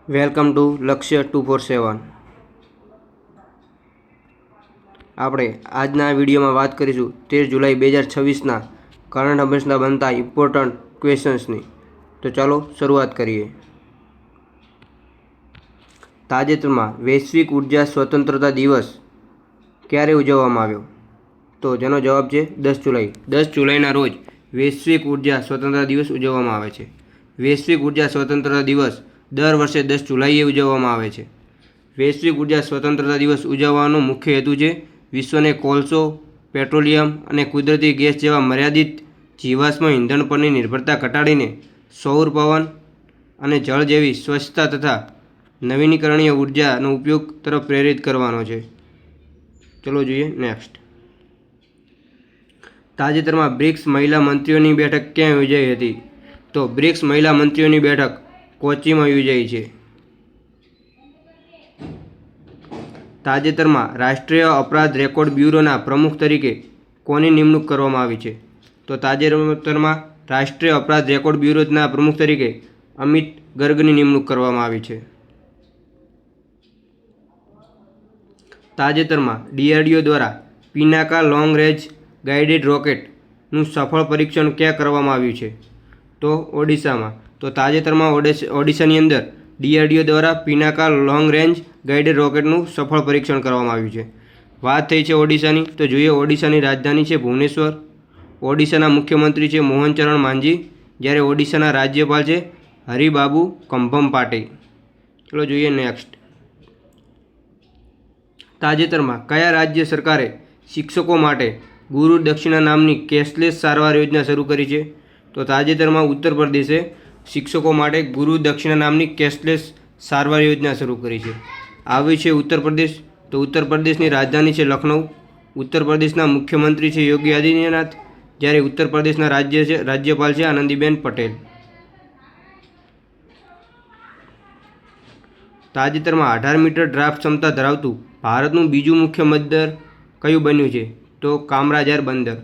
Welcome to લક્ષ્ય 247. આપણે આજના આ વિડીયોમાં વાત કરીશું 13 જુલાઈ 2026ના કરંટ અફેર્સના બનતા ઇમ્પોર્ટન્ટ ક્વેશ્ચન્સની. તો ચાલો શરૂઆત કરીએ. તાજેતરમાં વૈશ્વિક ઉર્જા સ્વતંત્રતા દિવસ ક્યારે ઉજવવામાં આવ્યો? તો જેનો જવાબ છે 10 જુલાઈ. 10 જુલાઈના રોજ વૈશ્વિક ઉર્જા સ્વતંત્રતા દિવસ ઉજવવામાં આવે છે. વૈશ્વિક ઉર્જા સ્વતંત્રતા દિવસ દર વર્ષે 10 જુલાઈએ ઉજવવામાં આવે છે. વૈશ્વિક ઉર્જા સ્વતંત્રતા દિવસ ઉજવવાનો મુખ્ય હેતુ છે વિશ્વને કોલસો, પેટ્રોલિયમ અને કુદરતી ગેસ જેવા મર્યાદિત જીવાશ્મ ઇંધણ પરની નિર્ભરતા ઘટાડીને સૌર, પવન અને જળ જેવી સ્વચ્છતા તથા નવીનીકરણીય ઉર્જાનો ઉપયોગ તરફ પ્રેરિત કરવાનો છે. ચલો જોઈએ નેક્સ્ટ. તાજેતરમાં બ્રિક્સ મહિલા મંત્રીઓની બેઠક ક્યાં યોજાઈ હતી? તો બ્રિક્સ મહિલા મંત્રીઓની બેઠક કોચીમાં યોજાઈ છે. તાજેતરમાં રાષ્ટ્રીય અપરાધ રેકોર્ડ બ્યુરોના પ્રમુખ તરીકે કોની નિમણૂક કરવામાં આવી છે? તો તાજેતરમાં રાષ્ટ્રીય અપરાધ રેકોર્ડ બ્યુરોના પ્રમુખ તરીકે અમિત ગર્ગની નિમણૂક કરવામાં આવી છે. તાજેતરમાં DRDO દ્વારા પિનાકા લોંગ રેન્જ ગાઇડેડ રોકેટનું સફળ પરીક્ષણ ક્યાં કરવામાં આવ્યું છે? તો ઓડિશામાં. તો તાજેતરમાં ઓડિશાની અંદર DRDO દ્વારા પિનાકા લોંગ રેન્જ ગાઇડેડ રોકેટનું સફળ પરીક્ષણ કરવામાં આવ્યું છે. વાત થઈ છે ઓડિશાની, તો જોઈએ ઓડિશાની રાજધાની છે ભુવનેશ્વર. ઓડિશાના મુખ્યમંત્રી છે મોહન ચરણ માંઝી, જ્યારે ઓડિશાના રાજ્યપાલ છે હરિબાબુ કંભમ પાટી. ચલો જોઈએ નેક્સ્ટ. તાજેતરમાં કયા રાજ્ય સરકારે શિક્ષકો માટે ગુરુ દક્ષિણા નામની કેશલેસ સારવાર યોજના શરૂ કરી છે? તો તાજેતરમાં ઉત્તર પ્રદેશે શિક્ષકો માટે ગુરુ દક્ષિણા નામની કેશલેસ સારવાર યોજના શરૂ કરી છે. આવી છે ઉત્તર પ્રદેશ. તો ઉત્તર પ્રદેશની રાજધાની છે લખનઉ. ઉત્તર પ્રદેશના મુખ્યમંત્રી છે યોગી આદિત્યનાથ, જ્યારે ઉત્તર પ્રદેશના રાજ્યપાલ છે આનંદીબેન પટેલ. તાજેતરમાં 18 મીટર ડ્રાફ્ટ ક્ષમતા ધરાવતું ભારતનું બીજું મુખ્ય બંદર કયું બન્યું છે? તો કામરાજાર બંદર.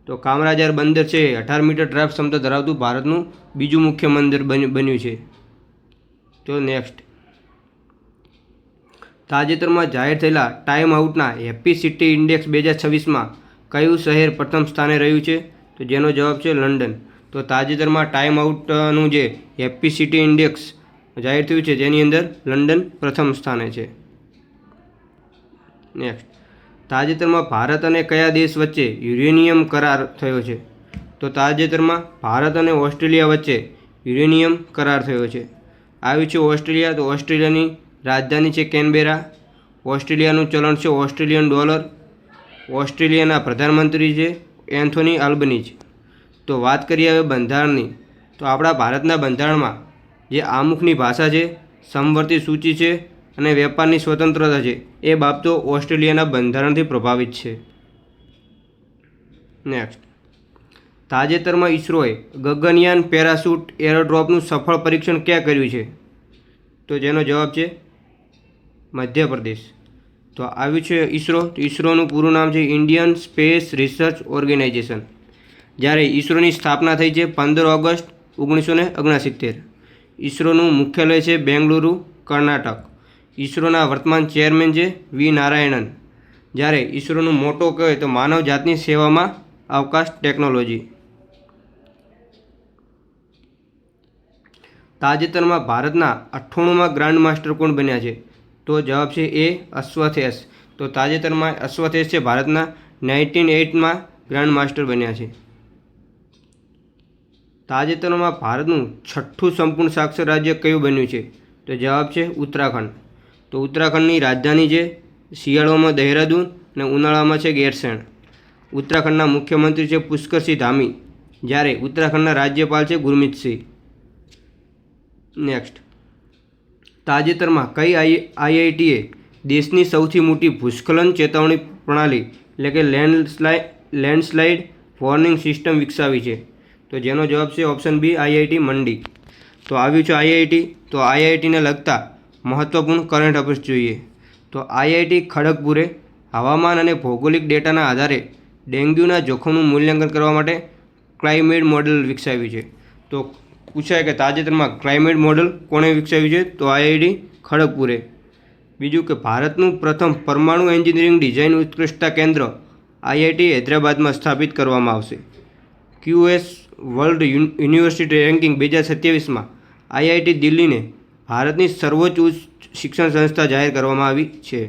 તો કામરાજાર બંદર છે 18 મીટર ડ્રાફ્ટ ક્ષમતા ધરાવતું ભારતનું બીજું મુખ્ય બંદર બન્યું છે. તો નેક્સ્ટ. તાજેતરમાં જાહેર થયેલા ટાઈમ આઉટના હેપી સિટી ઇન્ડેક્સ 2026માં કયું શહેર પ્રથમ સ્થાને રહ્યું છે? તો જેનો જવાબ છે લંડન. તો તાજેતરમાં ટાઈમ આઉટનું જે હેપી સિટી ઇન્ડેક્સ જાહેર થયું છે જેની અંદર લંડન પ્રથમ સ્થાને છે. નેક્સ્ટ. તાજેતરમાં ભારત અને કયા દેશ વચ્ચે યુરેનિયમ કરાર થયો છે? તો તાજેતરમાં ભારત અને ઓસ્ટ્રેલિયા વચ્ચે યુરેનિયમ કરાર થયો છે. આવ્યું છે ઓસ્ટ્રેલિયા. તો ઓસ્ટ્રેલિયાની રાજધાની છે કેનબેરા. ઓસ્ટ્રેલિયાનું ચલણ છે ઓસ્ટ્રેલિયન ડોલર. ઓસ્ટ્રેલિયાના પ્રધાનમંત્રી છે એન્થોની આલ્બનીઝ. તો વાત કરીએ હવે બંધારણની. તો આપણા ભારતના બંધારણમાં જે આમુખની ભાષા છે, સમવર્તી સૂચિ છે અને વેપારની સ્વતંત્રતા છે, એ બાબતો ઓસ્ટ્રેલિયાના બંધારણથી પ્રભાવિત છે. નેક્સ્ટ. તાજેતરમાં ઇસરોએ ગગનયાન પેરાશૂટ એરોડ્રોપનું સફળ પરીક્ષણ ક્યાં કર્યું છે? તો જેનો જવાબ છે મધ્યપ્રદેશ. તો આવ્યું છે ઇસરો. તો ઇસરોનું પૂરું નામ છે ઇન્ડિયન સ્પેસ રિસર્ચ ઓર્ગેનાઇઝેશન, જ્યારે ઇસરોની સ્થાપના થઈ છે 15 ઓગસ્ટ 1969. ઇસરોનું મુખ્યાલય છે બેંગલુરુ, કર્ણાટક. ઇસરોના વર્તમાન ચેરમેન છે વી નારાયણન, જ્યારે ઇસરોનું મોટો કહેવાય તો માનવ જાતની સેવામાં અવકાશ ટેકનોલોજી. તાજેતરમાં ભારતના 98મા ગ્રાન્ડ માસ્ટર કોણ બન્યા છે? તો જવાબ છે એ અશ્વથ એસ. તો તાજેતરમાં અશ્વથ એસ છે ભારતના 1908માં ગ્રાન્ડ માસ્ટર બન્યા છે. તાજેતરમાં ભારતનું 6થું સંપૂર્ણ સાક્ષર રાજ્ય કયું બન્યું છે? તો જવાબ છે ઉત્તરાખંડ. તો ઉત્તરાખંડની રાજધાની છે શિયાળામાં દહેરાદૂન અને ઉનાળામાં છે ગેરસેણ. ઉત્તરાખંડના મુખ્યમંત્રી છે પુષ્કરસિંહ ધામી, જ્યારે ઉત્તરાખંડના રાજ્યપાલ છે ગુરમીતસિંહ. નેક્સ્ટ. તાજેતરમાં કઈ IITએ દેશની સૌથી મોટી ભૂસ્ખલન ચેતવણી પ્રણાલી એટલે કે લેન્ડસ્લાઇડ વોર્નિંગ સિસ્ટમ વિકસાવી છે? તો જેનો જવાબ છે ઓપ્શન બી IIT મંડી. તો આવ્યું છે IIT. તો IITને લગતા મહત્વપૂર્ણ કરંટ અફેર્સ જોઈએ. તો IIT ખડગપુરે હવામાન અને ભૌગોલિક ડેટાના આધારે ડેન્ગ્યુના જોખમનું મૂલ્યાંકન કરવા માટે ક્લાઇમેટ મોડેલ વિકસાવ્યું છે. તો પૂછાય કે તાજેતરમાં ક્લાઇમેટ મોડલ કોણે વિકસાવ્યું છે? તો IIT ખડગપુરે. બીજું કે ભારતનું પ્રથમ પરમાણુ એન્જિનિયરિંગ ડિઝાઇન ઉત્કૃષ્ટતા કેન્દ્ર IIT હૈદરાબાદમાં સ્થાપિત કરવામાં આવશે. QS વર્લ્ડ યુનિવર્સિટી રેન્કિંગ 2027માં IIT દિલ્હીને ભારતની સર્વોચ્ચ ઉચ્ચ શિક્ષણ સંસ્થા જાહેર કરવામાં આવી છે.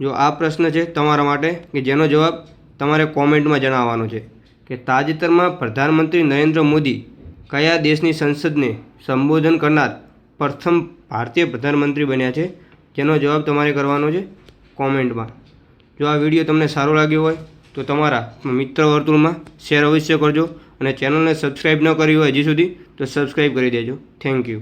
જો આ પ્રશ્ન છે તમારા માટે કે જેનો જવાબ તમારે કોમેન્ટમાં જણાવવાનો છે કે તાજેતરમાં પ્રધાનમંત્રી નરેન્દ્ર મોદી કયા દેશની સંસદને સંબોધન કરનાર પ્રથમ ભારતીય પ્રધાનમંત્રી બન્યા છે? જેનો જવાબ તમારે કરવાનો છે કોમેન્ટમાં. જો આ વિડીયો તમને સારો લાગ્યો હોય તો તમારા મિત્ર વર્તુળમાં શેર અવશ્ય કરજો અને ચેનલને સબસ્ક્રાઈબ ન કરી હોય હજી સુધી તો સબસ્ક્રાઈબ કરી દેજો. Thank you.